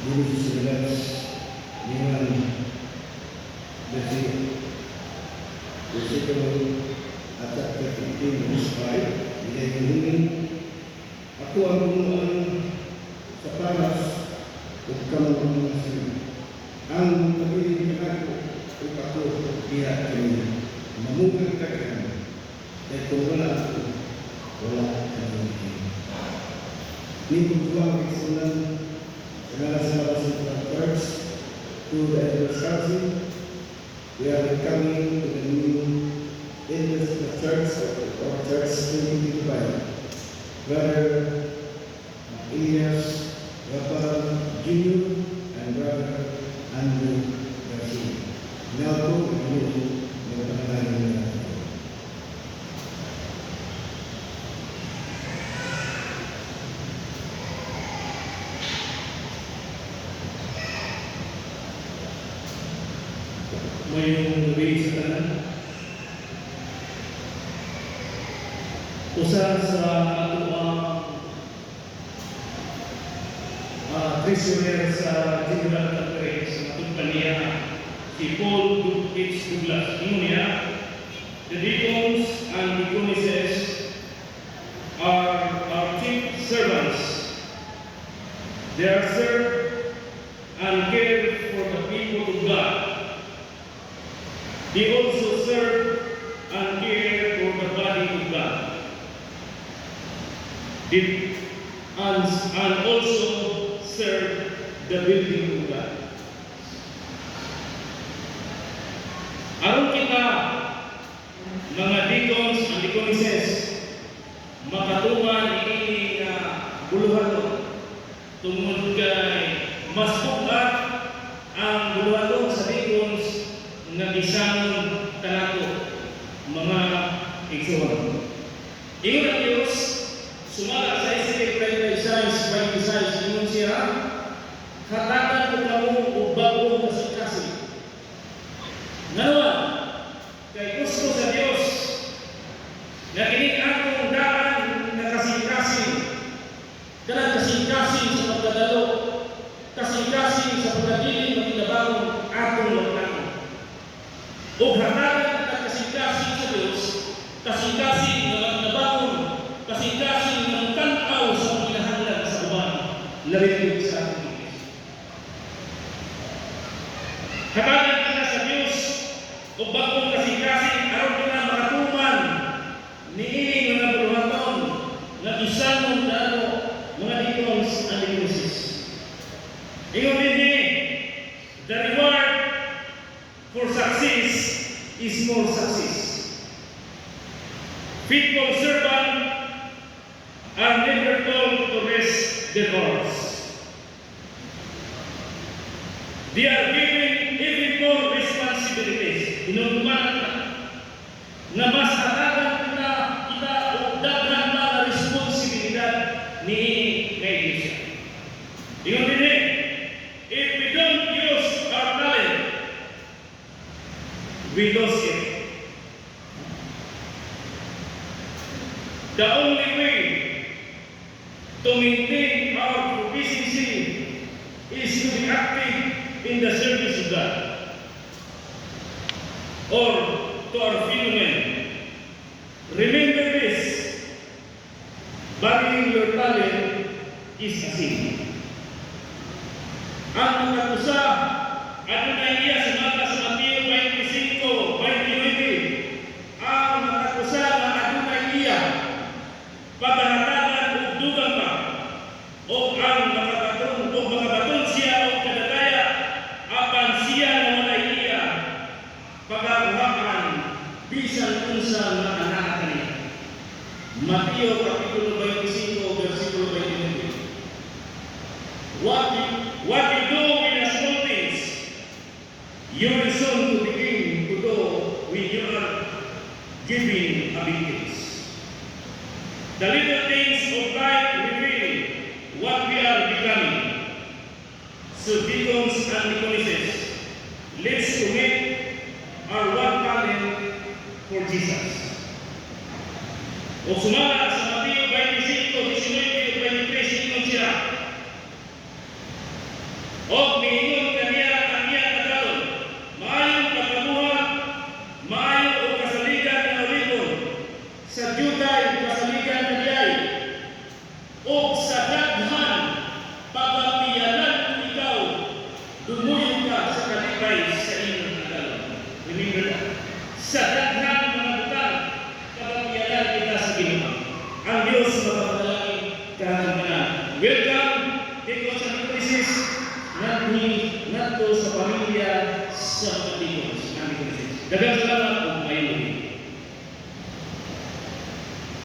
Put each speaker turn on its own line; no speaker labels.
guru sebelas dengan bersih atas tertentu supaya dia ingin aku akan separas bukan masih ang pagiging ako dia ini memungkinkan itu wala ini berjuang kesulitan segala church to the adversary. We are coming to the new in the church or church 2025. Brother Elias Rafael Jr. and Brother Andrew Garcia. Now to the
mayong gabi sa tanan. Usa sa ato ang treasurer sa General Conference sa kumpanya si Paul H. Douglas. Ingon niya, the deacons and deaconesses are our chief servants. They are served and care for the people of God. They also serve and care for the body of God. And also serve the building of God. Aron kita, mga deacons and deaconesses, makatuman ini na buluhaton tungod kay mas bukat ang buluhaton sa deacons nga gisangon kanato mga igsoon. Ingon ang Diyos, sumala sa Ezekiel 36:26, ingon siya, hatagan ko kamo og bagong kasing-kasing. Nganawa, kay gusto sa Diyos na kini akong daan na kasing-kasing, kanang kasing-kasing sa pagdadalo, kasing-kasing sa pagdadili ng kinabawang atong lakang. O hatagan at kasing-kasing sa Diyos, kasing-kasing na nabawon, kasing-kasing ng tanaw sa pinahanglan sa uban, lalim sa ating Diyos. Hatagan ka sa Diyos, o bagong kasing-kasing, araw ka na makatuman, niiling mga buluhaton, na isanong na mga deacons and deaconesses. Ingon din, the reward for success is more success. Faithful servants are never told to rest their oars. They are given even more responsibilities. Inutuman na mas hatagan kita o daghan na responsibilidad ni kay Diyos. Ingon din, if we don't use our talent, we lost it. The only way to maintain our proficiency is to be active in the service of God or to our fellow men. Remember this, burying your talent is a sin. Ang mga kusa, ano na iya sa Mateo 25:29, ang mga kusa na ano na iya, pagkahatagan o dugang pa, o ang mga baton siya o kadagaya, apan siya na wala iya, pagkakuhakan, bisan unsa na anak kaniya. Mateo kapitulo 25, versikulo 29. What you do with the small things, you will soon to begin to do when you are giving a big things. The little things of life reveal what we are becoming. So deacons and deaconesses, let's commit our one talent for Jesus. O sumala sa Mateo 25:19-23, ingon siya, sacrifice sa inyong Tagalog. Remember that. Sa daghang mga butang, kapagyalan kita sa Ginoo. Ang Diyos makapanalangin kahit na. Welcome, dito sa Nicolesis, nato sa pamilya sa Nicolesis. Daghang salamat